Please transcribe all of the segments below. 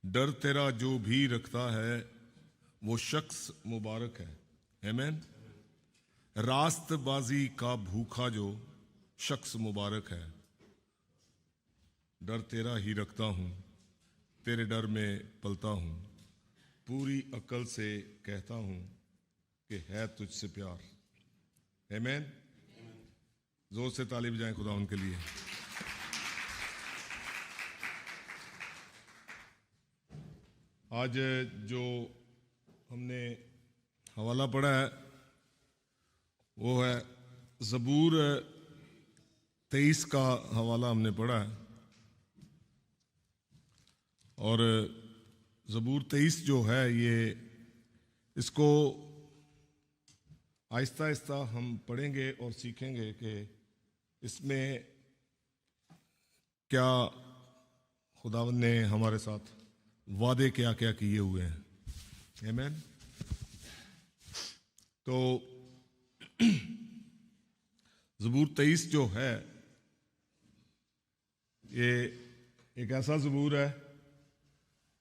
डर तेरा जो भी रखता है वो शख्स मुबारक है। आमीन। रास्तबाजी का भूखा जो शख्स मुबारक है। डर तेरा ही रखता हूँ, तेरे डर में पलता हूँ, पूरी अकल से कहता हूँ कि है तुझसे प्यार। आमीन। जोर से ताली बजाएं खुदा उनके लिए। आज जो हमने हवाला पढ़ा है वो है ज़बूर 23 का हवाला हमने पढ़ा है। और ज़बूर 23 जो है ये इसको आहिस्ता आहिस्ता हम पढ़ेंगे और सीखेंगे कि इसमें क्या खुदावंद ने हमारे साथ वादे क्या क्या किए हुए हैं। आमीन। तो ज़बूर 23 जो है ये एक ऐसा ज़बूर है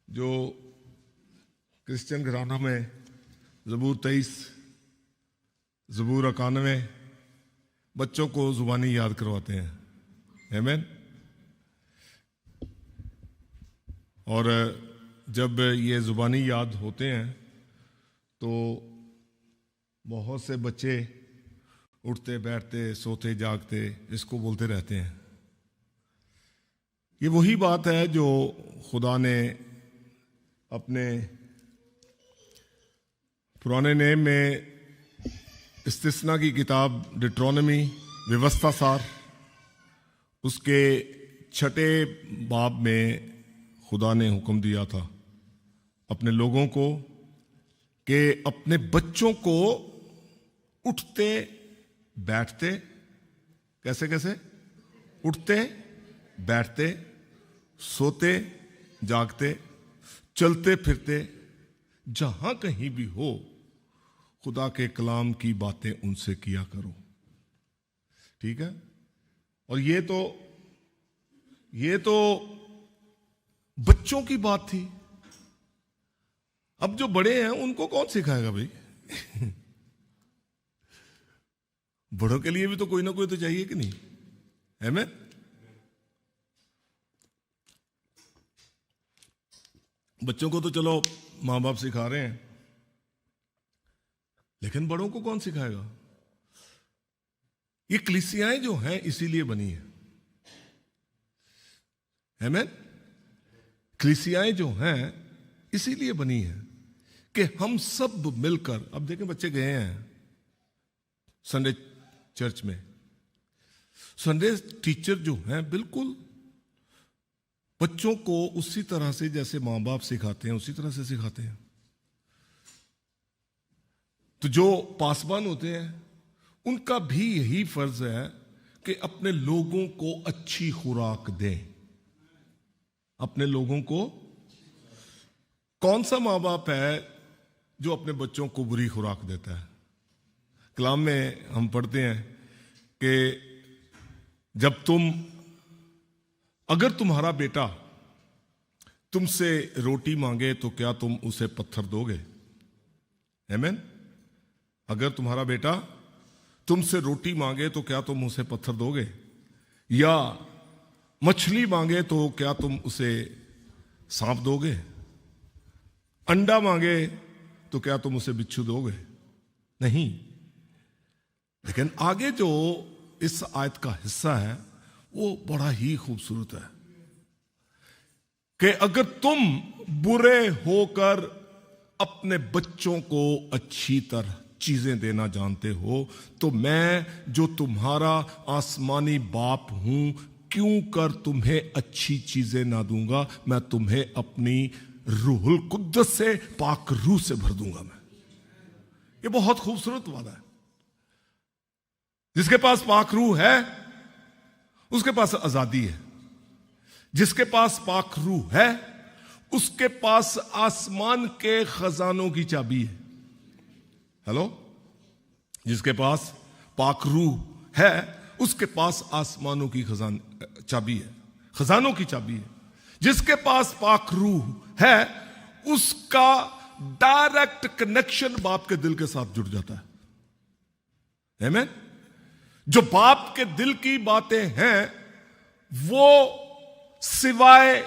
जो क्रिश्चियन घरानों में ज़बूर 23, ज़बूर 91 बच्चों को ज़ुबानी याद करवाते हैं। आमीन। और जब ये ज़ुबानी याद होते हैं तो बहुत से बच्चे उठते बैठते सोते जागते इसको बोलते रहते हैं। ये वही बात है जो खुदा ने अपने पुराने नेम में इस्तिस्ना की किताब डिट्रोनमी व्यवस्था सार उसके 6 बाब में खुदा ने हुक्म दिया था अपने लोगों को कि अपने बच्चों को उठते बैठते कैसे कैसे उठते बैठते सोते जागते चलते फिरते जहां कहीं भी हो खुदा के कलाम की बातें उनसे किया करो। ठीक है। और ये तो बच्चों की बात थी। अब जो बड़े हैं उनको कौन सिखाएगा भाई? बड़ों के लिए भी तो कोई ना कोई तो चाहिए कि नहीं? है मैं बच्चों को तो चलो मां बाप सिखा रहे हैं, लेकिन बड़ों को कौन सिखाएगा? ये कलीसियाएं जो हैं इसीलिए बनी है। मैं कलीसियाएं जो हैं इसीलिए बनी है कि हम सब मिलकर, अब देखें बच्चे गए हैं संडे चर्च में, संडे टीचर जो हैं बिल्कुल बच्चों को उसी तरह से जैसे मां बाप सिखाते हैं उसी तरह से सिखाते हैं। तो जो पासबान होते हैं उनका भी यही फर्ज है कि अपने लोगों को अच्छी खुराक दें। अपने लोगों को, कौन सा मां बाप है जो अपने बच्चों को बुरी खुराक देता है? कलाम में हम पढ़ते हैं कि अगर तुम्हारा बेटा तुमसे रोटी मांगे तो क्या तुम उसे पत्थर दोगे? आमीन। अगर तुम्हारा बेटा तुमसे रोटी मांगे तो क्या तुम उसे पत्थर दोगे? या मछली मांगे तो क्या तुम उसे सांप दोगे? अंडा मांगे तो क्या तुम उसे बिच्छू दोगे? नहीं। लेकिन आगे जो इस आयत का हिस्सा है वो बड़ा ही खूबसूरत है कि अगर तुम बुरे होकर अपने बच्चों को अच्छी तरह चीजें देना जानते हो तो मैं जो तुम्हारा आसमानी बाप हूं क्यों कर तुम्हें अच्छी चीजें ना दूंगा? मैं तुम्हें अपनी रूहुल कुद्दस से, पाक रूह से भर दूंगा। मैं, ये बहुत खूबसूरत वादा है। जिसके पास पाक रूह है उसके पास आजादी है। जिसके पास पाक रूह है उसके पास आसमान के खजानों की चाबी है। हेलो। जिसके पास पाक रूह है उसके पास आसमानों की चाबी है, खजानों की चाबी है। जिसके पास पाक रूह है उसका डायरेक्ट कनेक्शन बाप के दिल के साथ जुड़ जाता है। आमीन। जो बाप के दिल की बातें हैं वो सिवाय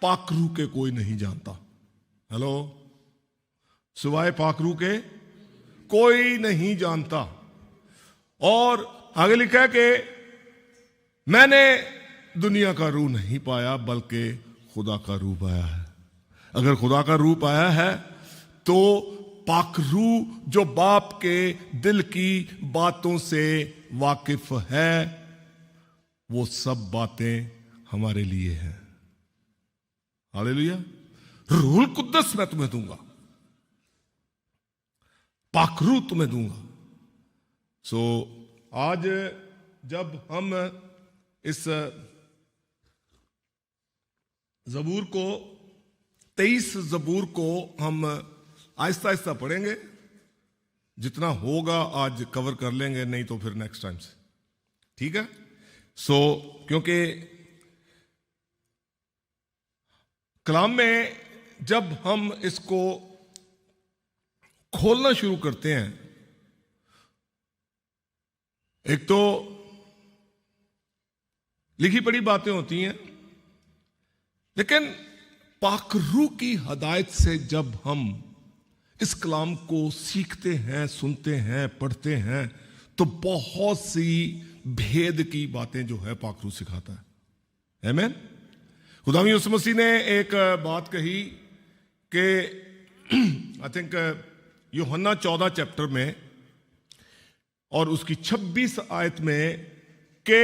पाकरू के कोई नहीं जानता। हेलो, सिवाय पाकरू के कोई नहीं जानता। और आगे लिखा है कि मैंने दुनिया का रूह नहीं पाया बल्कि खुदा का रूह पाया है। अगर खुदा का रूह पाया है तो पाकरू जो बाप के दिल की बातों से वाकिफ है, वो सब बातें हमारे लिए हैं। हालेलुया। रूहुल कुद्दस मैं तुम्हें दूंगा, पाकरू तुम्हें दूंगा। सो आज जब हम इस जबूर को 23 जबूर को हम आहिस्ता आहिस्ता पढ़ेंगे, जितना होगा आज कवर कर लेंगे, नहीं तो फिर नेक्स्ट टाइम से, ठीक है। सो क्योंकि कलाम में जब हम इसको खोलना शुरू करते हैं, एक तो लिखी पढ़ी बातें होती हैं, लेकिन पाकरू की हदायत से जब हम इस कलाम को सीखते हैं, सुनते हैं, पढ़ते हैं, तो बहुत सी भेद की बातें जो है पाकरू सिखाता है। आमीन। खुदा यीशु मसीह ने एक बात कही कि आई थिंक यूहन्ना 14 चैप्टर में और उसकी 26 आयत में कि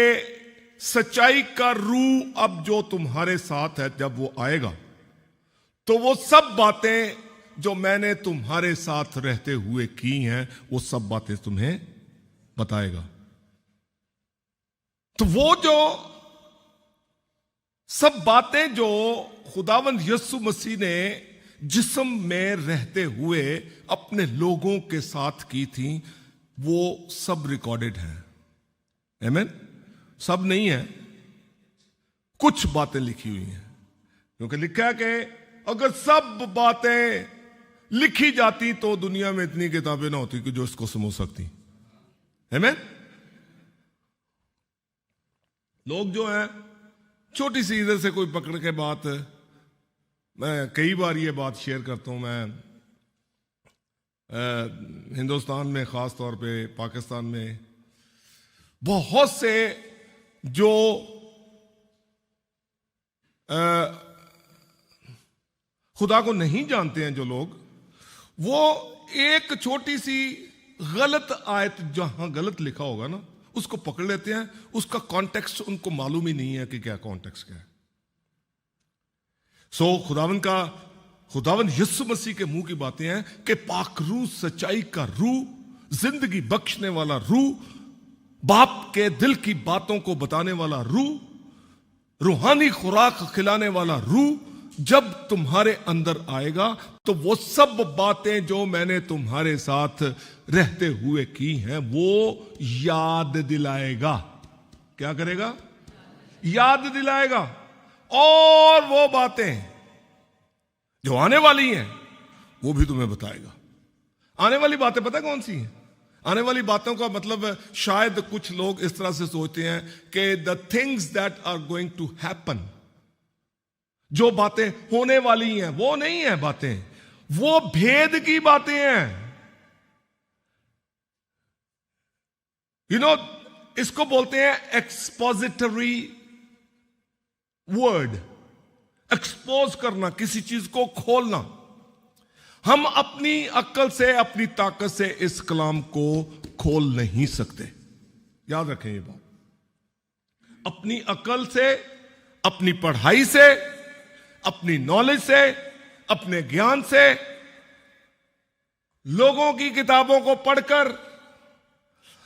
सच्चाई का रूह अब जो तुम्हारे साथ है, जब वो आएगा तो वो सब बातें जो मैंने तुम्हारे साथ रहते हुए की हैं वो सब बातें तुम्हें बताएगा। तो वो जो सब बातें जो खुदावंद यीशु मसीह ने जिस्म में रहते हुए अपने लोगों के साथ की थी, वो सब रिकॉर्डेड है। आमीन। सब नहीं है, कुछ बातें लिखी हुई हैं, क्योंकि लिखा है कि अगर सब बातें लिखी जाती तो दुनिया में इतनी किताबें ना होती कि जो इसको समझ सकती। आमीन। लोग जो हैं छोटी सी इधर से कोई पकड़ के बात, मैं कई बार ये बात शेयर करता हूं, मैं हिंदुस्तान में खास तौर पे, पाकिस्तान में बहुत से जो खुदा को नहीं जानते हैं जो लोग, वो एक छोटी सी गलत आयत जहां गलत लिखा होगा ना उसको पकड़ लेते हैं, उसका कॉन्टेक्स्ट उनको मालूम ही नहीं है कि क्या कॉन्टेक्स्ट क्या है। सो खुदावंद यीशु मसीह के मुंह की बातें हैं कि पाकरू सच्चाई का रूह, जिंदगी बख्शने वाला रूह, बाप के दिल की बातों को बताने वाला रूह, रूहानी खुराक खिलाने वाला रूह जब तुम्हारे अंदर आएगा तो वो सब बातें जो मैंने तुम्हारे साथ रहते हुए की हैं वो याद दिलाएगा। क्या करेगा? याद दिलाएगा। और वो बातें जो आने वाली हैं वो भी तुम्हें बताएगा। आने वाली बातें पता कौन सी हैं? आने वाली बातों का मतलब शायद कुछ लोग इस तरह से सोचते हैं कि the things that are going to happen, जो बातें होने वाली हैं वो नहीं है बातें, वो भेद की बातें हैं। यू नो, इसको बोलते हैं एक्सपोजिटरी वर्ड। एक्सपोज करना, किसी चीज को खोलना। हम अपनी अक्ल से, अपनी ताकत से इस कलाम को खोल नहीं सकते। याद रखें ये बात। अपनी अक्ल से, अपनी पढ़ाई से, अपनी नॉलेज से, अपने ज्ञान से, लोगों की किताबों को पढ़कर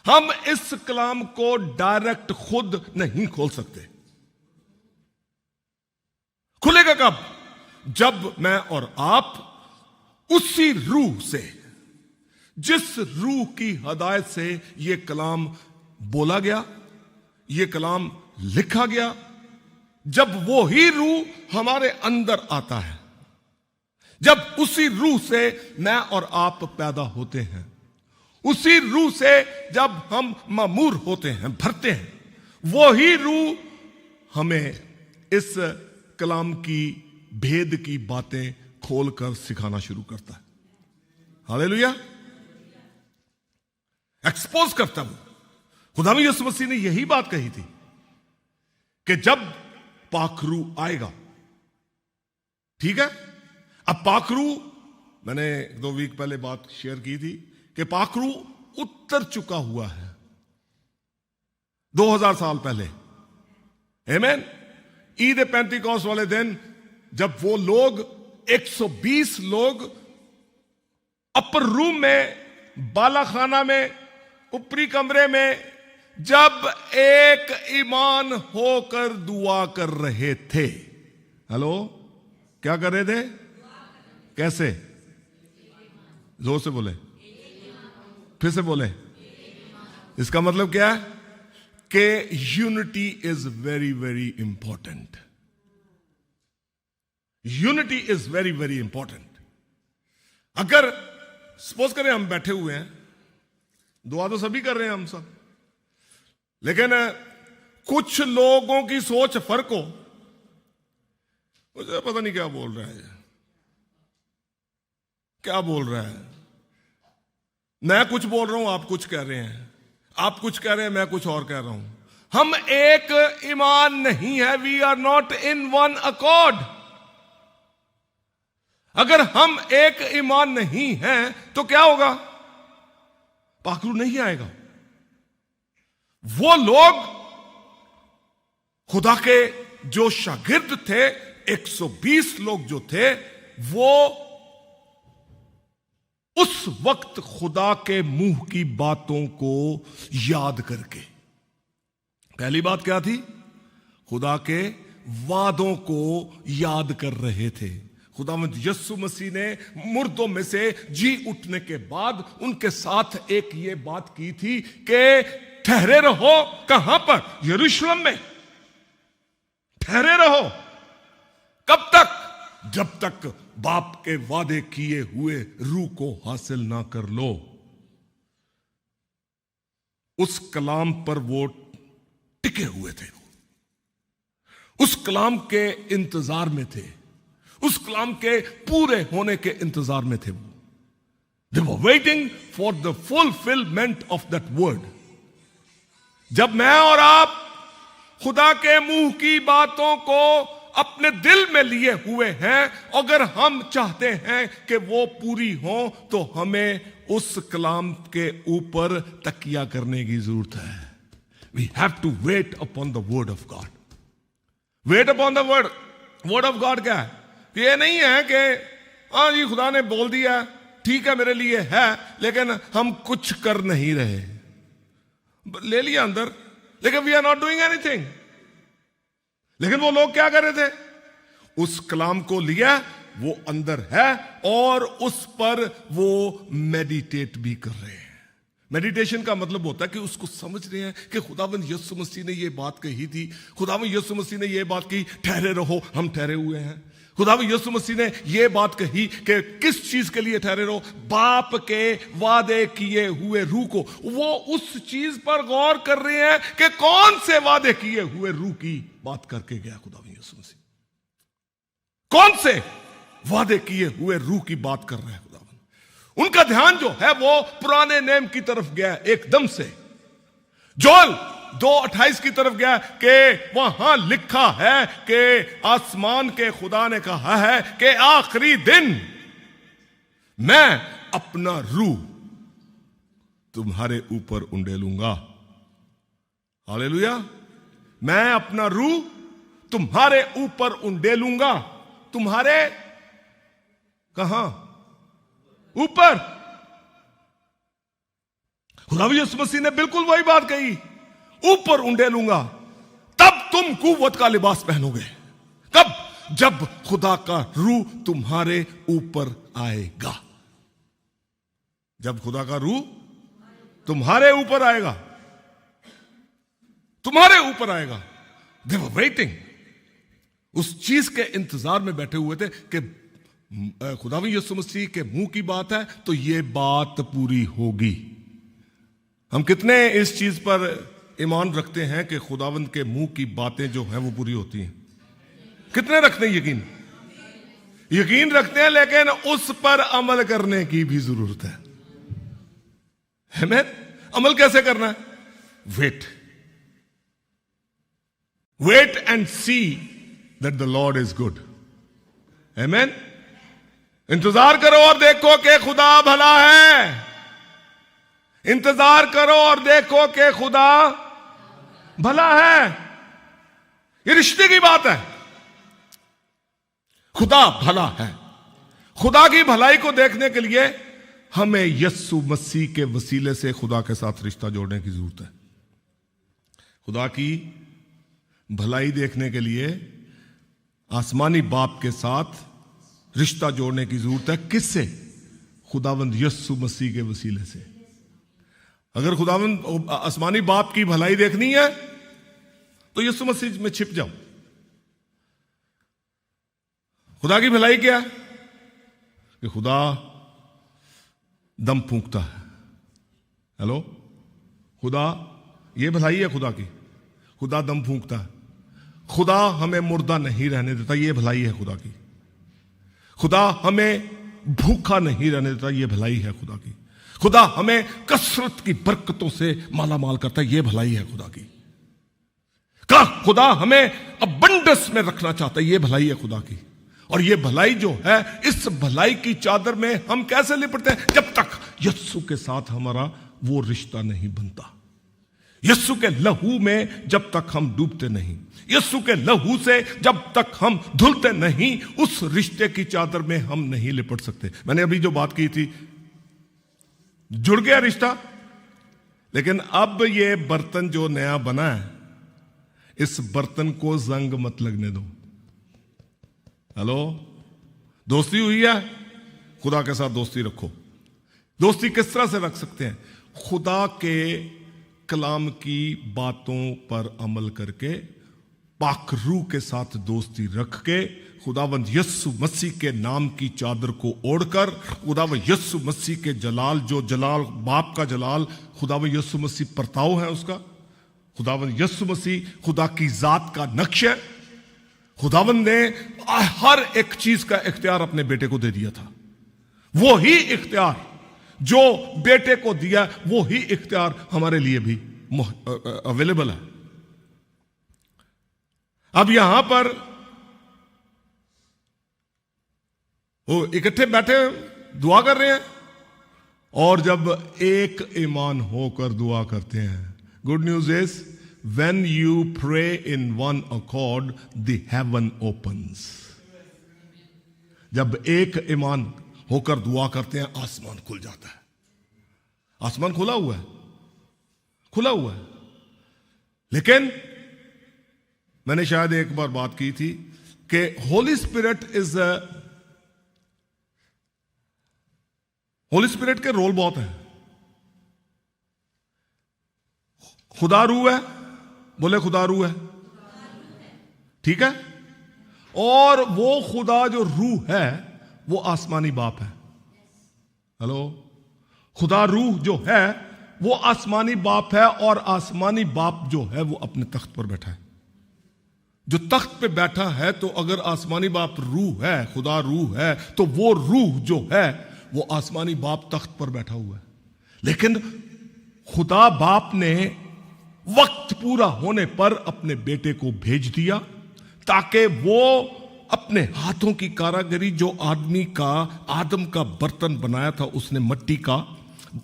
हम इस कलाम को डायरेक्ट खुद नहीं खोल सकते। खुलेगा कब? जब मैं और आप उसी रूह से, जिस रूह की हदायत से यह कलाम बोला गया, यह कलाम लिखा गया, जब वो ही रूह हमारे अंदर आता है, जब उसी रूह से मैं और आप पैदा होते हैं, उसी रूह से जब हम मामूर होते हैं, भरते हैं, वो ही रूह हमें इस कलाम की भेद की बातें खोलकर सिखाना शुरू करता है। हालेलुया, एक्सपोज करता हूं। खुदा यीशु मसीह ने यही बात कही थी कि जब पाखरू आएगा, ठीक है। अब पाखरू, मैंने 2 वीक पहले बात शेयर की थी कि पाखरू उत्तर चुका हुआ है 2000 साल पहले। आमीन। ईद पेंतिकोस्त वाले दिन जब वो लोग 120 लोग अपर रूम में, बाला खाना में, ऊपरी कमरे में जब एक ईमान होकर दुआ कर रहे थे। हेलो, क्या कर रहे थे? कैसे? जोर से बोले, फिर से बोले। इसका मतलब क्या है कि unity is very very important. Unity is very very important. अगर सपोज करें हम बैठे हुए हैं, दुआ तो सभी कर रहे हैं हम सब, लेकिन कुछ लोगों की सोच फर्क हो, मुझे पता नहीं क्या बोल रहा है, क्या बोल रहा है। मैं कुछ बोल रहा हूं, आप कुछ कह रहे हैं, आप कुछ कह रहे हैं, मैं कुछ और कह रहा हूं। हम एक ईमान नहीं है। We are not in one accord. अगर हम एक ईमान नहीं हैं तो क्या होगा? पाखरू नहीं आएगा। वो लोग खुदा के जो शागिर्द थे, 120 लोग जो थे, वो उस वक्त खुदा के मुंह की बातों को याद करके, पहली बात क्या थी? खुदा के वादों को याद कर रहे थे। खुदावंद यीशु मसीह ने मुर्दों में से जी उठने के बाद उनके साथ एक ये बात की थी कि ठहरे रहो। कहां पर? यरूशलेम में ठहरे रहो। कब तक? जब तक बाप के वादे किए हुए रूह को हासिल ना कर लो। उस कलाम पर वो टिके हुए थे, उस कलाम के इंतजार में थे, उस कलाम के पूरे होने के इंतजार में थे। वो They were waiting for the fulfillment of that word. जब मैं और आप खुदा के मुंह की बातों को अपने दिल में लिए हुए हैं, अगर हम चाहते हैं कि वो पूरी हो, तो हमें उस कलाम के ऊपर तकिया करने की जरूरत है। We have to wait upon the word of God. Wait upon the word. Word of God क्या है? ये नहीं है कि हाँ जी खुदा ने बोल दिया, ठीक है मेरे लिए है, लेकिन हम कुछ कर नहीं रहे। ले लिया अंदर, लेकिन we are not doing anything. लेकिन वो लोग क्या कर रहे थे? उस कलाम को लिया, वो अंदर है, और उस पर वो मेडिटेट भी कर रहे हैं। मेडिटेशन का मतलब होता है कि उसको समझ रहे हैं कि खुदावंद यीशु मसीह ने ये बात कही थी, खुदावंद यीशु मसीह ने ये बात कही, ठहरे रहो, हम ठहरे हुए हैं। खुदावंद यीशु मसीह ने ये बात कही कि किस चीज के लिए ठहरे रहो? बाप के वादे किए हुए रूह को। वो उस चीज पर गौर कर रहे हैं कि कौन से वादे किए हुए रूह की बात करके गया खुदावंद यीशु मसीह। कौन से वादे किए हुए रूह की बात कर रहे हैं खुदावंद। उनका ध्यान जो है वो पुराने नेम की तरफ गया एकदम से। जोल 2:28 की तरफ गया कि वहां लिखा है कि आसमान के खुदा ने कहा है कि आखिरी दिन मैं अपना रूह तुम्हारे ऊपर उंडेलूंगा। हालेलुया। मैं अपना रूह तुम्हारे ऊपर उंडेलूंगा। तुम्हारे कहां? ऊपर। खुदा यीशु मसीह ने बिल्कुल वही बात कही, ऊपर उंडेलूंगा। तब तुम कुव्वत का लिबास पहनोगे। कब? जब खुदा का रूह तुम्हारे ऊपर आएगा। जब खुदा का रूह तुम्हारे ऊपर आएगा, तुम्हारे ऊपर आएगा। They were waiting, उस चीज के इंतजार में बैठे हुए थे कि खुदावंद यीशु मसीह के मुंह की बात है तो ये बात पूरी होगी। हम कितने इस चीज पर ईमान रखते हैं कि खुदावंद के मुंह की बातें जो हैं वो पूरी होती हैं? कितने रखते हैं यकीन? यकीन रखते हैं, लेकिन उस पर अमल करने की भी जरूरत है। आमीन। अमल कैसे करना है? Wait and see that the lord is good. आमीन। इंतजार करो और देखो कि खुदा भला है। इंतजार करो और देखो कि खुदा भला है। ये रिश्ते की बात है। खुदा भला है। खुदा की भलाई को देखने के लिए हमें यीशु मसीह के वसीले से खुदा के साथ रिश्ता जोड़ने की जरूरत है। खुदा की भलाई देखने के लिए आसमानी बाप के साथ रिश्ता जोड़ने की जरूरत है। किससे? खुदावंद यीशु मसीह के वसीले से। अगर खुदावंद आसमानी बाप की भलाई देखनी है तो यीशु मसीह में छिप जाओ। खुदा की भलाई क्या है? कि खुदा दम फूंकता है। हेलो, खुदा, ये भलाई है खुदा की। खुदा दम फूंकता है। खुदा हमें मुर्दा नहीं रहने देता, ये भलाई है खुदा की। खुदा हमें भूखा नहीं रहने देता, ये भलाई है खुदा की। खुदा हमें कसरत की बरकतों से माला माल करता है, ये भलाई है खुदा की। खुदा हमें अबंडस में रखना चाहता है, ये भलाई है खुदा की। और ये भलाई जो है, इस भलाई की चादर में हम कैसे लिपटते हैं? जब तक यीशु के साथ हमारा वो रिश्ता नहीं बनता। यीशु के लहू में जब तक हम डूबते नहीं, यीशु के लहू से जब तक हम धुलते नहीं, उस रिश्ते की चादर में हम नहीं लिपट सकते। मैंने अभी जो बात की थी, जुड़ गया रिश्ता, लेकिन अब ये बर्तन जो नया बना है, इस बर्तन को जंग मत लगने दो। हेलो, दोस्ती हुई है, खुदा के साथ दोस्ती रखो। दोस्ती किस तरह से रख सकते हैं? खुदा के कलाम की बातों पर अमल करके, पाक रूह के साथ दोस्ती रख के, खुदावंद यीशु मसीह के नाम की चादर को ओढ़कर, खुदावंद यीशु मसीह के जलाल, जो जलाल बाप का जलाल खुदावंद यीशु मसीह परताव है उसका, खुदावंद यीशु मसीह खुदा की जात का नक्श है। खुदावंद ने हर एक चीज का इख्तियार अपने बेटे को दे दिया था। वो ही इख्तियार जो बेटे को दिया, वो ही इख्तियार हमारे लिए भी अवेलेबल है। अब यहां पर वो इकट्ठे बैठे दुआ कर रहे हैं, और जब एक ईमान होकर दुआ करते हैं, good news is when you pray in one accord, the heaven opens. जब एक ईमान होकर दुआ करते हैं, आसमान खुल जाता है। आसमान खुला हुआ है, खुला हुआ है। लेकिन मैंने शायद एक बार बात की थी कि होली स्पिरिट के रोल बहुत है। खुदा रूह है, बोले खुदा रूह है, ठीक है। और वो खुदा जो रूह है वो आसमानी बाप है। हेलो, खुदा रूह जो है वो आसमानी बाप है, और आसमानी बाप जो है वो अपने तख्त पर बैठा है। जो तख्त पे बैठा है, तो अगर आसमानी बाप रूह है, खुदा रूह है, तो वो रूह जो है वो आसमानी बाप तख्त पर बैठा हुआ है। लेकिन खुदा बाप ने वक्त पूरा होने पर अपने बेटे को भेज दिया, ताकि वो अपने हाथों की कारागरी, जो आदम का बर्तन बनाया था उसने मिट्टी का,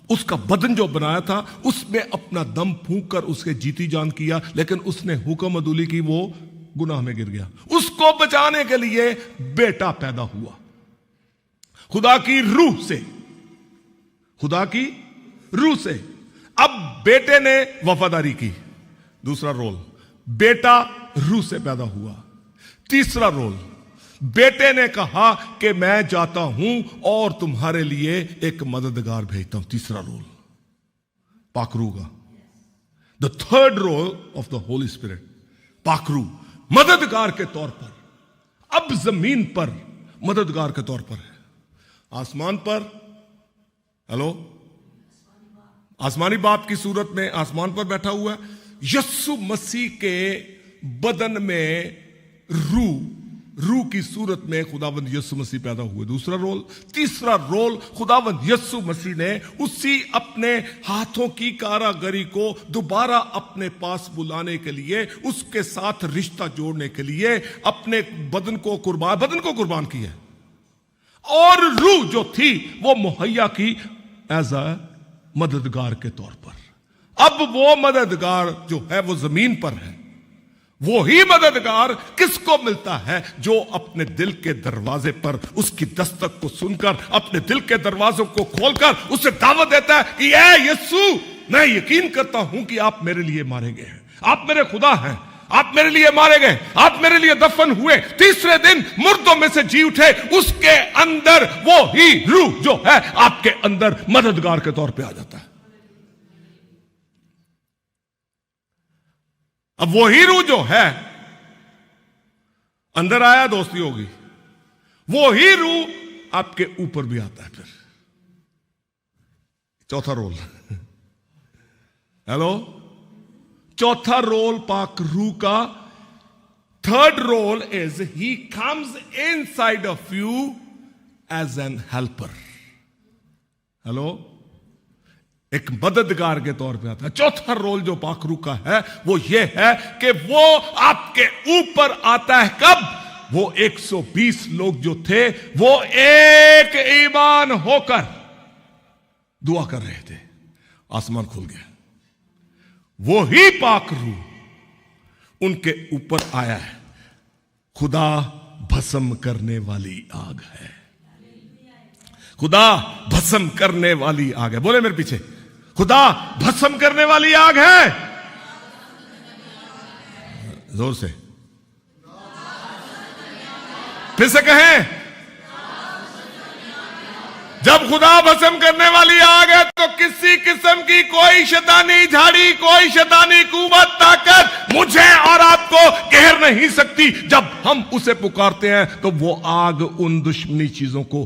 उसका बदन जो बनाया था, उसमें अपना दम फूंक कर उसके जीती जान किया। लेकिन उसने हुक्म अदूली की, वो गुनाह में गिर गया। उसको बचाने के लिए बेटा पैदा हुआ, खुदा की रूह से, खुदा की रूह से। अब बेटे ने वफादारी की, दूसरा रोल, बेटा रूह से पैदा हुआ। तीसरा रोल, बेटे ने कहा कि मैं जाता हूं और तुम्हारे लिए एक मददगार भेजता हूं। तीसरा रोल पाकरू का, the third role of the holy spirit, पाकरू, मददगार के तौर पर अब जमीन पर मददगार के तौर पर है। आसमान पर, हेलो, आसमानी बाप की सूरत में आसमान पर बैठा हुआ है। यीशु मसीह के बदन में रूह की सूरत में खुदावंद यीशु मसीह पैदा हुए। दूसरा रोल। तीसरा रोल, खुदावंद यीशु मसीह ने उसी अपने हाथों की कारागरी को दोबारा अपने पास बुलाने के लिए, उसके साथ रिश्ता जोड़ने के लिए अपने बदन को कुर्बान किया और रूह जो थी वो मुहैया की एज अ मददगार के तौर पर। अब वो मददगार जो है वो जमीन पर है। वो ही मददगार किसको मिलता है? जो अपने दिल के दरवाजे पर उसकी दस्तक को सुनकर, अपने दिल के दरवाजों को खोलकर उसे दावत देता है कि ऐ यीशु, मैं यकीन करता हूं कि आप मेरे लिए मारे गए हैं, आप मेरे खुदा हैं, आप मेरे लिए मारे गए, आप मेरे लिए दफन हुए, तीसरे दिन मुर्दों में से जी उठे। उसके अंदर वो ही रूह जो है आपके अंदर मददगार के तौर पे आ जाता है। अब वो ही रूह जो है अंदर आया, दोस्ती होगी, वो ही रूह आपके ऊपर भी आता है। फिर चौथा रोल, हेलो, चौथा रोल पाक रूह का। Third role is he comes inside of you as an helper. Hello, एक मददगार के तौर पे आता है। चौथा रोल जो पाक रूह का है वो ये है कि वो आपके ऊपर आता है। कब? वो 120 लोग जो थे वो एक ईमान होकर दुआ कर रहे थे, आसमान खुल गया, वो ही पाक रूह उनके ऊपर आया है। खुदा भस्म करने वाली आग है, खुदा भस्म करने वाली आग है। बोले मेरे पीछे, खुदा भस्म करने वाली आग है। जोर से फिर से कहें, जब खुदा भस्म करने वाली आग है तो किसी किस्म की कोई शैतानी झाड़ी, कोई शैतानी कुव्वत, ताकत मुझे और आपको घेर नहीं सकती। जब हम उसे पुकारते हैं तो वो आग उन दुश्मनी चीजों को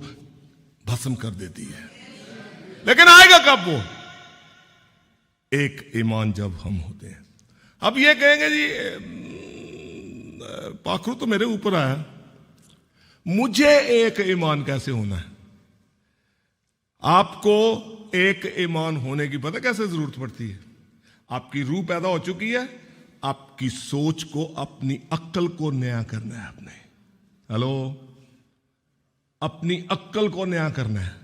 भस्म कर देती है। लेकिन आएगा कब वो? एक ईमान जब हम होते हैं। अब ये कहेंगे जी पाखरू तो मेरे ऊपर आया, मुझे एक ईमान कैसे होना है? आपको एक ईमान होने की पता कैसे जरूरत पड़ती है? आपकी रूह पैदा हो चुकी है, आपकी सोच को, अपनी अक्ल को नया करना है आपने। हेलो, अपनी अक्ल को नया करना है,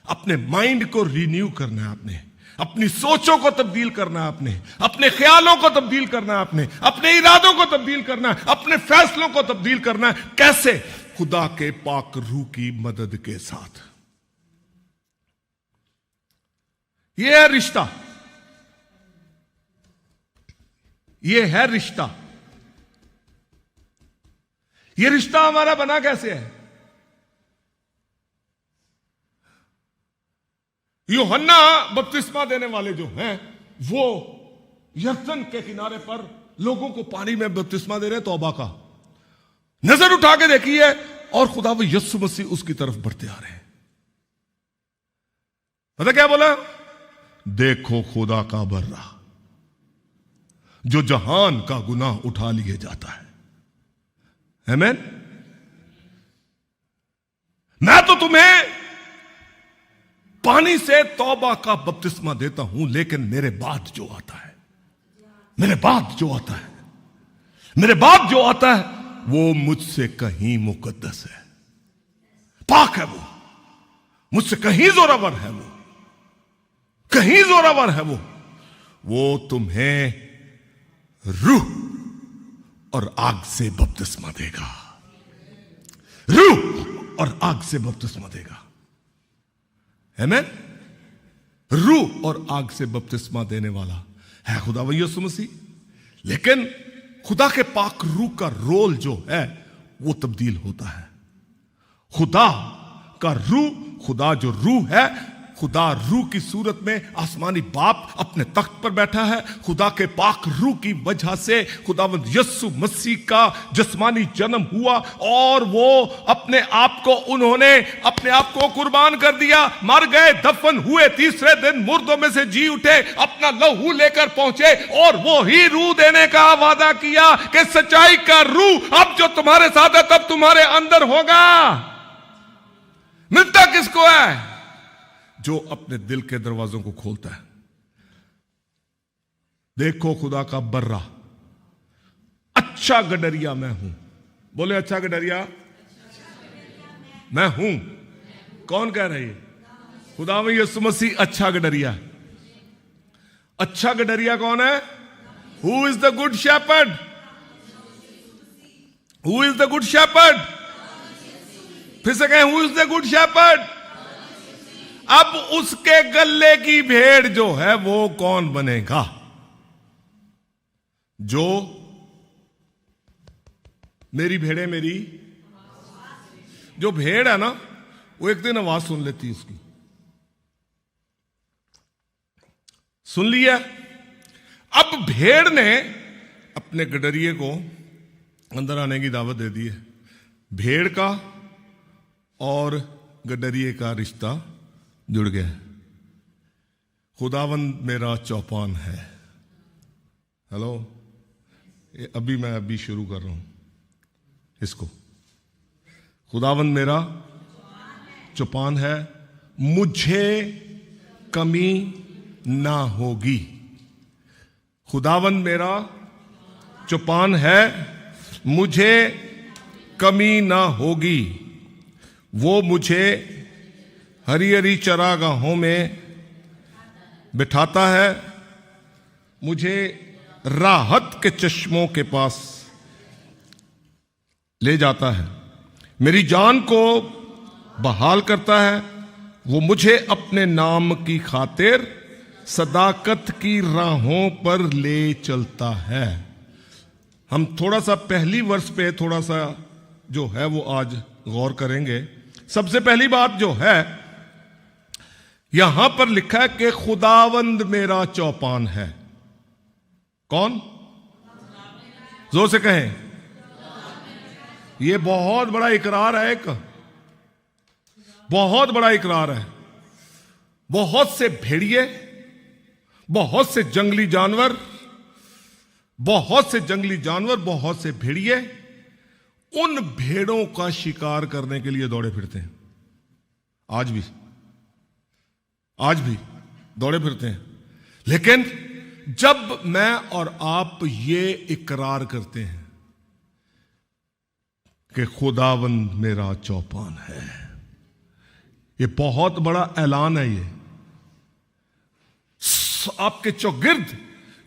अपने माइंड को रिन्यू करना है आपने, अपनी सोचों को तब्दील करना है आपने, अपने ख्यालों को तब्दील करना है आपने, अपने इरादों को तब्दील करना है, अपने फैसलों को तब्दील करना है। कैसे? खुदा के पाक रूह की मदद के साथ। यह है रिश्ता, यह है रिश्ता। यह रिश्ता हमारा बना कैसे है? यूहन्ना बपतिस्मा देने वाले जो हैं वो यरदन के किनारे पर लोगों को पानी में बपतिस्मा दे रहे, तौबा का। नजर उठा के देखिए और खुदा वो यीशु मसीह उसकी तरफ बढ़ते आ रहे हैं। पता क्या बोला? देखो खुदा का बर्रा जो जहान का गुनाह उठा लिए जाता है। आमीन। मैं तो तुम्हें पानी से तौबा का बपतिस्मा देता हूं, लेकिन मेरे बाद जो आता है, मेरे बाद जो आता है, मेरे बाद जो आता है वो मुझसे कहीं मुकद्दस है, पाक है, वो मुझसे कहीं जोरावर है, वो कहीं जोरावर है। वो तुम्हें रूह और आग से बपतिस्मा देगा, रूह और आग से बपतिस्मा देगा। आमीन। रूह और आग से बपतिस्मा देने वाला है खुदा यीशु मसीह। लेकिन खुदा के पाक रूह का रोल जो है वो तब्दील होता है। खुदा का रूह, खुदा जो रूह है खुदा रूह की सूरत में आसमानी बाप अपने तख्त पर बैठा है। खुदा के पाक रूह की वजह से खुदावंद यीशु मसीह का जिस्मानी जन्म हुआ और वो उन्होंने अपने आप को कुर्बान कर दिया, मर गए, दफन हुए, तीसरे दिन मुर्दों में से जी उठे, अपना लहू लेकर पहुंचे और वो ही रूह देने का वादा किया कि सच्चाई का रूह अब जो तुम्हारे साथ है तब तुम्हारे अंदर होगा। मिलता किसको है? जो अपने दिल के दरवाजों को खोलता है। देखो खुदा का बर्रा, अच्छा गडरिया मैं हूं। बोले अच्छा गडरिया मैं हूं। कौन कह रही है? खुदावंद यीशु मसीह अच्छा गडरिया। अच्छा गडरिया कौन है? Who is the good shepherd? Who is the good shepherd? फिर से कहें, who is the good shepherd? अब उसके गले की भेड़ जो है वो कौन बनेगा? जो मेरी भेड़े मेरी, जो भेड़ है ना वो एक दिन आवाज सुन लेती है उसकी। सुन लिया। अब भेड़ ने अपने गडरिये को अंदर आने की दावत दे दी है। भेड़ का और गडरिये का रिश्ता जुड़ गया। खुदावंद मेरा चौपान है। हेलो, मैं शुरू कर रहा हूं इसको। खुदावंद मेरा चौपान है, मुझे कमी ना होगी। खुदावंद मेरा चौपान है, मुझे कमी ना होगी। वो मुझे हरी हरी चरागाहों में बिठाता है, मुझे राहत के चश्मों के पास ले जाता है, मेरी जान को बहाल करता है। वो मुझे अपने नाम की खातिर सदाकत की राहों पर ले चलता है। हम थोड़ा सा पहली वर्ष पे थोड़ा सा जो है वो आज गौर करेंगे। सबसे पहली बात जो है, यहां पर लिखा है कि खुदावंद मेरा चौपान है। कौन? जोर से कहें। यह बहुत बड़ा इकरार है, एक बहुत बड़ा इकरार है। बहुत से भेड़िए, बहुत से जंगली जानवर, बहुत से भेड़िए उन भेड़ों का शिकार करने के लिए दौड़े फिरते हैं। आज भी दौड़े फिरते हैं। लेकिन जब मैं और आप ये इकरार करते हैं कि खुदावंद मेरा चौपान है, ये बहुत बड़ा ऐलान है। ये आपके चौगिर्द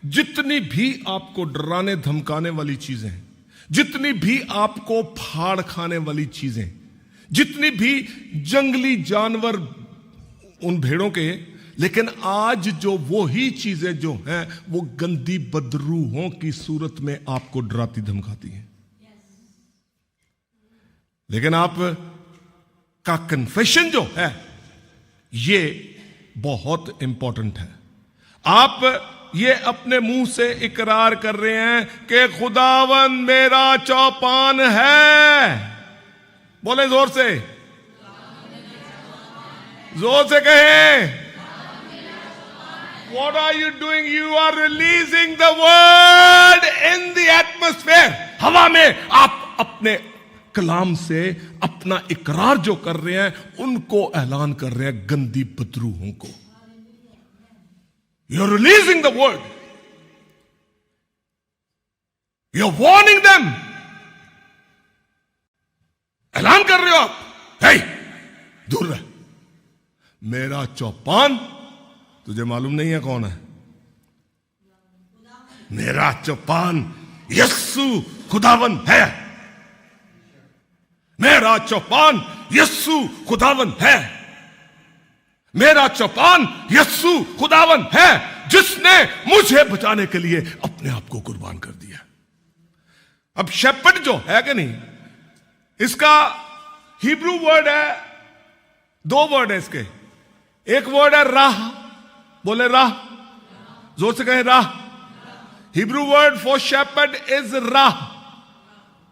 जितनी भी आपको डराने धमकाने वाली चीजें, जितनी भी आपको फाड़ खाने वाली चीजें, जितनी भी जंगली जानवर उन भेड़ों के, लेकिन आज जो वो ही चीजें जो हैं वो गंदी बदरूहों की सूरत में आपको डराती धमकाती हैं। लेकिन आप का कन्फेशन जो है ये बहुत इंपॉर्टेंट है। आप ये अपने मुंह से इकरार कर रहे हैं कि खुदावंद मेरा चौपान है। बोले जोर से, जोर से कहें। What are you doing? You are releasing the word in the atmosphere. हवा में आप अपने कलाम से अपना इकरार जो कर रहे हैं उनको ऐलान कर रहे हैं गंदी बदरूहों को। You're releasing the word. You're warning them. ऐलान कर रहे हो आप, hey, दूर रह। मेरा चौपान तुझे मालूम नहीं है कौन है? मेरा चौपान यस्सु खुदावन है। मेरा चौपान यस्सु खुदावन है। मेरा चौपान यस्सु खुदावन है, जिसने मुझे बचाने के लिए अपने आप को कुर्बान कर दिया। अब शेपर्ड जो है कि नहीं, इसका हिब्रू वर्ड है, दो वर्ड है इसके। एक वर्ड है राह, बोले राह, जोर से कहें राह। Hebrew word for shepherd is राह,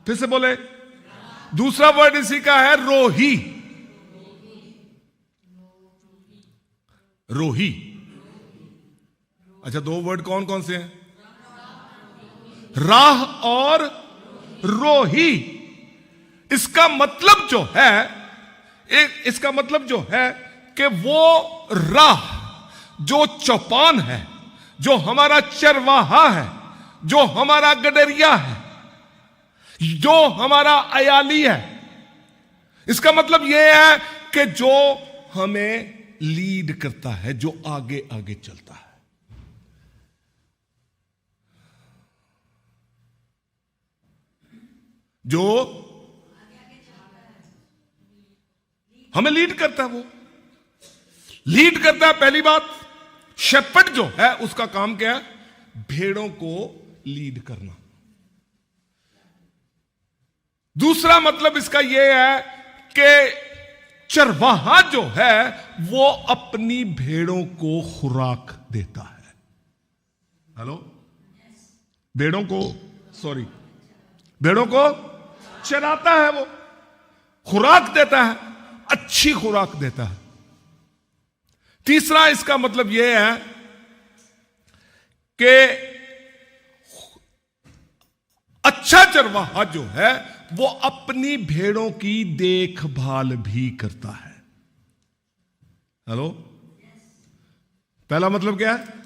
फिर से बोले। दूसरा वर्ड इसी का है रोही, रोही। अच्छा, दो वर्ड कौन कौन से हैं? राह और रोही। इसका मतलब जो है, इसका मतलब जो है कि वो राह जो चौपान है, जो हमारा चरवाहा है, जो हमारा गडरिया है, जो हमारा अयाली है, इसका मतलब यह है कि जो हमें लीड करता है, जो आगे आगे चलता है। जो हमें लीड करता है, वो लीड करता है। पहली बात, शेपर्ड जो है उसका काम क्या है? भेड़ों को लीड करना। दूसरा मतलब इसका यह है कि चरवाहा जो है वो अपनी भेड़ों को खुराक देता है। हेलो, भेड़ों को, सॉरी, भेड़ों को चराता है, वो खुराक देता है, अच्छी खुराक देता है। तीसरा इसका मतलब यह है कि अच्छा चरवाहा जो है वो अपनी भेड़ों की देखभाल भी करता है। हेलो, पहला मतलब क्या है?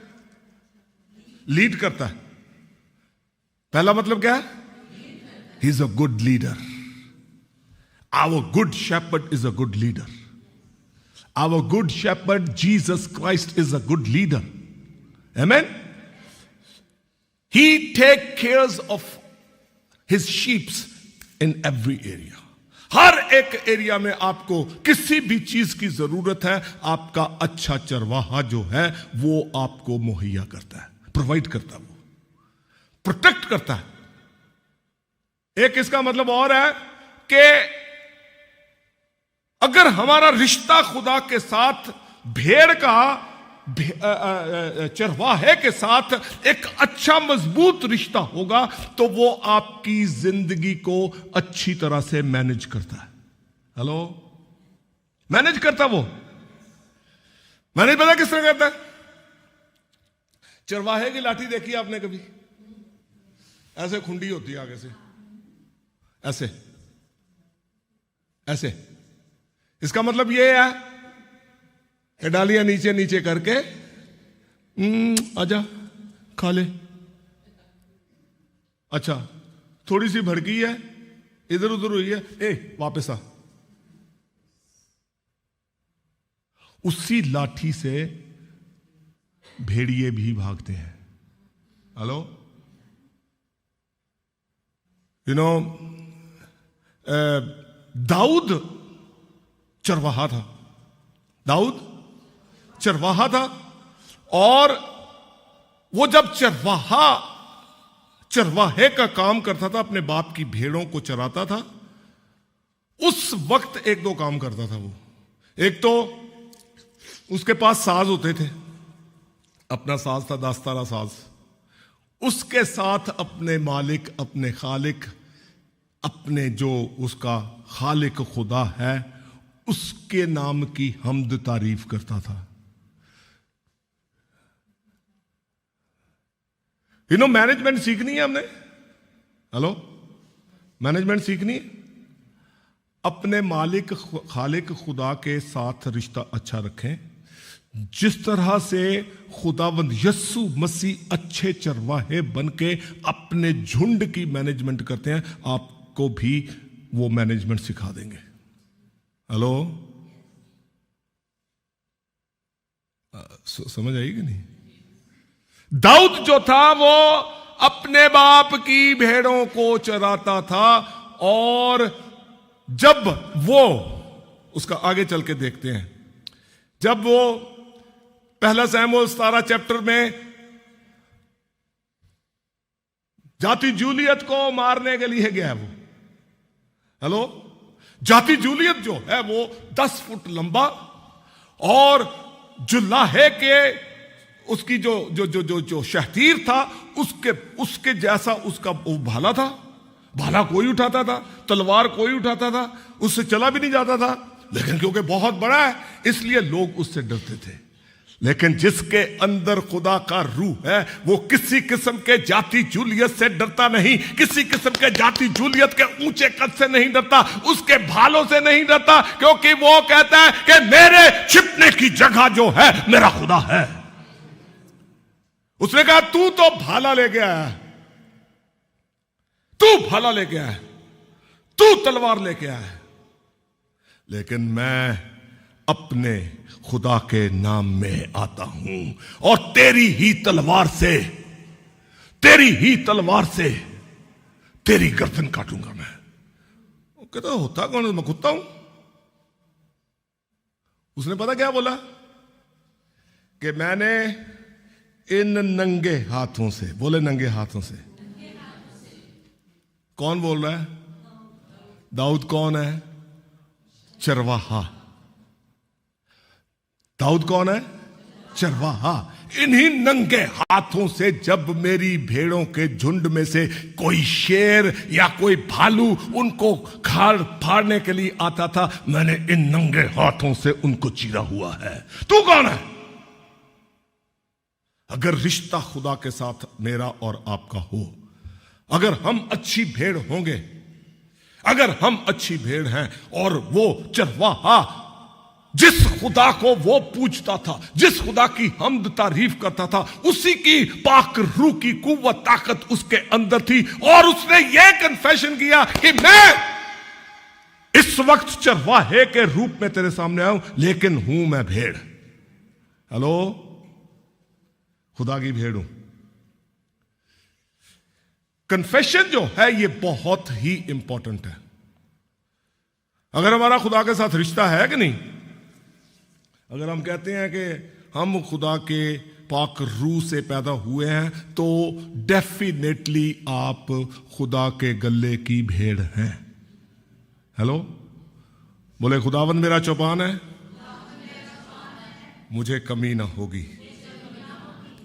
लीड करता है। पहला मतलब क्या है? He is a good leader. Our good shepherd is a good leader. Our good shepherd Jesus Christ is a good leader. Amen. He take cares of his sheeps in every area. हर एक area में आपको किसी भी चीज की जरूरत है, आपका अच्छा चरवाहा जो है वो आपको मुहैया करता है, प्रोवाइड करता है, वो प्रोटेक्ट करता है। एक इसका मतलब और है कि अगर हमारा रिश्ता खुदा के साथ, भेड़ का चरवाहे के साथ एक अच्छा मजबूत रिश्ता होगा तो वो आपकी जिंदगी को अच्छी तरह से मैनेज करता है। हेलो, मैनेज करता, वो मैनेज पता किस तरह करता है? चरवाहे की लाठी देखी आपने कभी? ऐसे खुंडी होती है आगे से, ऐसे ऐसे। इसका मतलब ये है कि डालियां नीचे नीचे करके आजा खा ले। अच्छा, थोड़ी सी भड़की है, इधर उधर हुई है, ए वापस आ। उसी लाठी से भेड़िए भी भागते हैं। हेलो, यू नो, दाऊद चरवाहा था। दाऊद चरवाहा था, और वो जब चरवाहे का काम करता था, अपने बाप की भेड़ों को चराता था, उस वक्त एक दो काम करता था वो। एक तो उसके पास साज होते थे, अपना साज था, दास्ताना साज। उसके साथ अपने मालिक, अपने खालिक, अपने जो उसका खालिक खुदा है उसके नाम की हम्द तारीफ करता था। मैनेजमेंट सीखनी है हमने। हेलो, मैनेजमेंट सीखनी है। अपने मालिक खालिक खुदा के साथ रिश्ता अच्छा रखें। जिस तरह से खुदावंद यस्सु मसीह अच्छे चरवाहे बन के अपने झुंड की मैनेजमेंट करते हैं, आपको भी वो मैनेजमेंट सिखा देंगे। हेलो, समझ आई कि नहीं? दाऊद जो था वो अपने बाप की भेड़ों को चराता था, और जब वो, उसका आगे चल के देखते हैं, जब वो पहला शमूएल 17 चैप्टर में जाति जूलियत को मारने के लिए गया वो। हेलो, जाति जूलियत जो है वो 10 फुट लंबा और जुल्लाहे के उसकी जो जो जो जो जो शहतीर था उसके जैसा उसका वो भाला था। भाला कोई उठाता था, तलवार कोई उठाता था, उससे चला भी नहीं जाता था, लेकिन क्योंकि बहुत बड़ा है इसलिए लोग उससे डरते थे। लेकिन जिसके अंदर खुदा का रूह है वो किसी किस्म के जाति जूलियत से डरता नहीं, किसी किस्म के जाति जूलियत के ऊंचे कद से नहीं डरता, उसके भालों से नहीं डरता, क्योंकि वो कहता है कि मेरे छिपने की जगह जो है मेरा खुदा है। उसने कहा तू तो भाला ले गया है, तू भाला ले गया है, तू तलवार ले गया है, लेकिन मैं अपने खुदा के नाम में आता हूं और तेरी ही तलवार से तेरी गर्दन काटूंगा मैं। वो कहता होता कौन है? मैं कुत्ता हूं। उसने पता क्या बोला कि मैंने इन नंगे हाथों से, बोले नंगे हाथों से। कौन बोल रहा है? दाऊद कौन है? चरवाहा। दाऊद कौन है? चरवाहा। इन्हीं नंगे हाथों से जब मेरी भेड़ों के झुंड में से कोई शेर या कोई भालू उनको खाड़ फाड़ने के लिए आता था, मैंने इन नंगे हाथों से उनको चीरा हुआ है। तू कौन है? अगर रिश्ता खुदा के साथ मेरा और आपका हो, अगर हम अच्छी भेड़ होंगे, अगर हम अच्छी भेड़ हैं और वो चरवाहा जिस खुदा को वो पूजता था, जिस खुदा की हमद तारीफ करता था, उसी की पाक रूह की कुव्वत ताकत उसके अंदर थी और उसने ये कन्फेशन किया कि मैं इस वक्त चरवाहे के रूप में तेरे सामने आऊं, लेकिन हूं मैं भेड़। हेलो, खुदा की भेड़ हूं। कन्फेशन जो है ये बहुत ही इंपॉर्टेंट है। अगर हमारा खुदा के साथ रिश्ता है कि नहीं, अगर हम कहते हैं कि हम खुदा के पाक रूह से पैदा हुए हैं, तो डेफिनेटली आप खुदा के गले की भेड़ हैं। हेलो, बोले खुदावंद मेरा चौपान है, मुझे कमी ना होगी।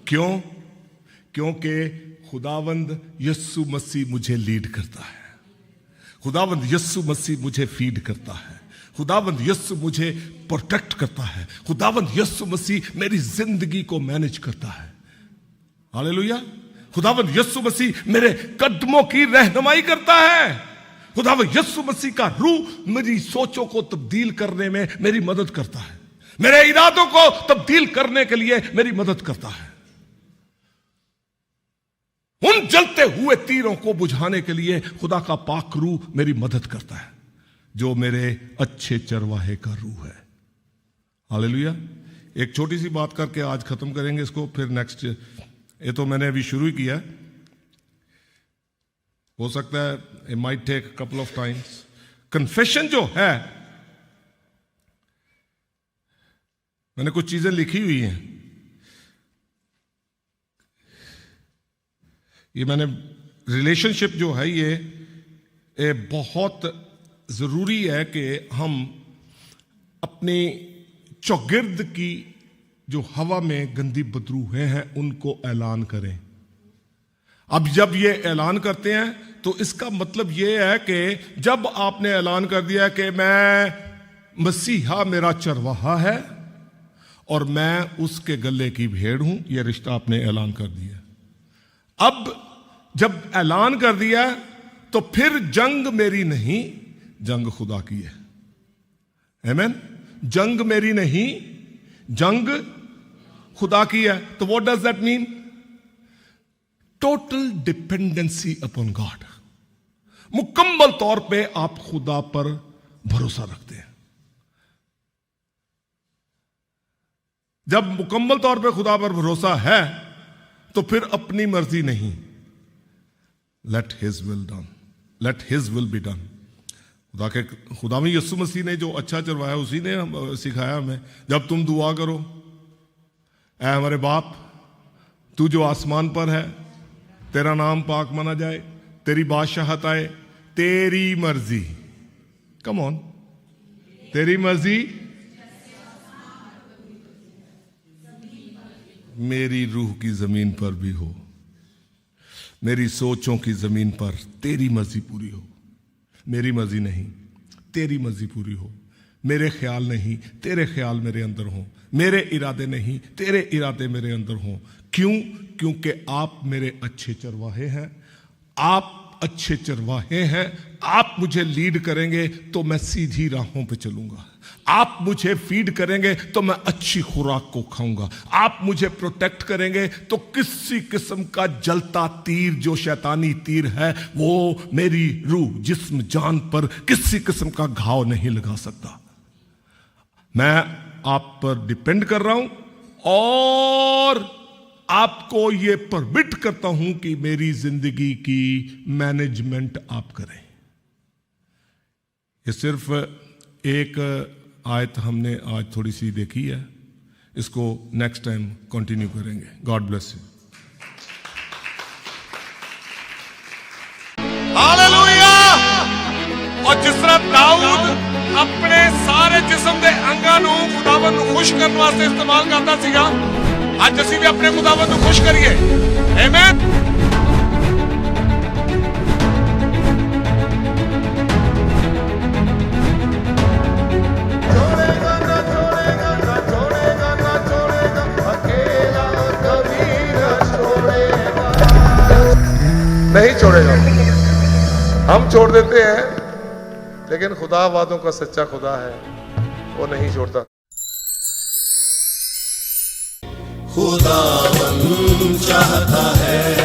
क्यों? क्योंकि खुदावंद यस्सु मसीह मुझे लीड करता है, खुदावंद यस्सु मसीह मुझे फीड करता है, खुदावंद यस्सु मुझे प्रोटेक्ट करता है, खुदावंद यस्सु मसीह मेरी जिंदगी को मैनेज करता है। हालेलुया। खुदावंद यस्सु मसीह मेरे कदमों की रहनुमाई करता है। खुदावंद यस्सु मसीह का रूह मेरी सोचों को तब्दील करने में मेरी मदद करता है, मेरे इरादों को तब्दील करने के लिए मेरी मदद करता है, उन जलते हुए तीरों को बुझाने के लिए खुदा का पाक रूह मेरी मदद करता है, जो मेरे अच्छे चरवाहे का रूह है। हालेलुया। एक छोटी सी बात करके आज खत्म करेंगे इसको, फिर नेक्स्ट, ये तो मैंने अभी शुरू ही किया, हो सकता है it might take couple of times. Confession जो है, मैंने कुछ चीजें लिखी हुई हैं, ये मैंने रिलेशनशिप जो है ये बहुत जरूरी है कि हम अपने चौगिर्द की जो हवा में गंदी बदरूहें हैं उनको ऐलान करें। अब जब ये ऐलान करते हैं तो इसका मतलब ये है कि जब आपने ऐलान कर दिया कि मैं मसीहा मेरा चरवाहा है और मैं उसके गले की भेड़ हूं, यह रिश्ता आपने ऐलान कर दिया। अब जब ऐलान कर दिया तो फिर जंग मेरी नहीं, जंग खुदा की है। आमीन। जंग मेरी नहीं, जंग खुदा की है। तो what does that mean? Total dependency upon God. मुकम्मल तौर पे आप खुदा पर भरोसा रखते हैं। जब मुकम्मल तौर पे खुदा पर भरोसा है तो फिर अपनी मर्जी नहीं, late his will done, late his will be done. खुदा में यीशु मसीह ने जो अच्छा चलवाया उसी ने सिखाया हमें। जब तुम दुआ करो, ऐ हमारे बाप तू जो आसमान पर है, तेरा नाम पाक माना जाए, तेरी बादशाहत आए, तेरी मर्जी, कम ऑन, तेरी मर्जी मेरी रूह की जमीन पर भी हो, मेरी सोचों की जमीन पर तेरी मर्जी पूरी हो। मेरी मर्जी नहीं, तेरी मर्जी पूरी हो। मेरे ख्याल नहीं, तेरे ख्याल मेरे अंदर हो। मेरे इरादे नहीं, तेरे इरादे मेरे अंदर हो। क्यों? क्योंकि आप मेरे अच्छे चरवाहे हैं। आप अच्छे चरवाहे हैं। आप मुझे लीड करेंगे तो मैं सीधी राहों पे चलूंगा। आप मुझे फीड करेंगे तो मैं अच्छी खुराक को खाऊंगा। आप मुझे प्रोटेक्ट करेंगे तो किसी किस्म का जलता तीर, जो शैतानी तीर है, वो मेरी रूह, जिस्म, जान पर किसी किस्म का घाव नहीं लगा सकता। मैं आप पर डिपेंड कर रहा हूं और आपको ये परमिट करता हूं कि मेरी जिंदगी की मैनेजमेंट आप करें। ये सिर्फ एक आयत हमने आज थोड़ी सी देखी है, इसको नेक्स्ट टाइम कंटिन्यू करेंगे। God bless you. हालेलुया। और जिस तरह दाऊद अपने सारे जिस्म के अंगां नूं खुदावंद नूं खुश करने वास्ते इस्तेमाल करता सीगा, आज ਅਸੀਂ भी अपने खुदावंद नूं खुश करिए। आमीन। नहीं छोड़ेगा। हम छोड़ देते हैं, लेकिन खुदा वादों का सच्चा खुदा है, वो नहीं छोड़ता। खुदावन चाहता है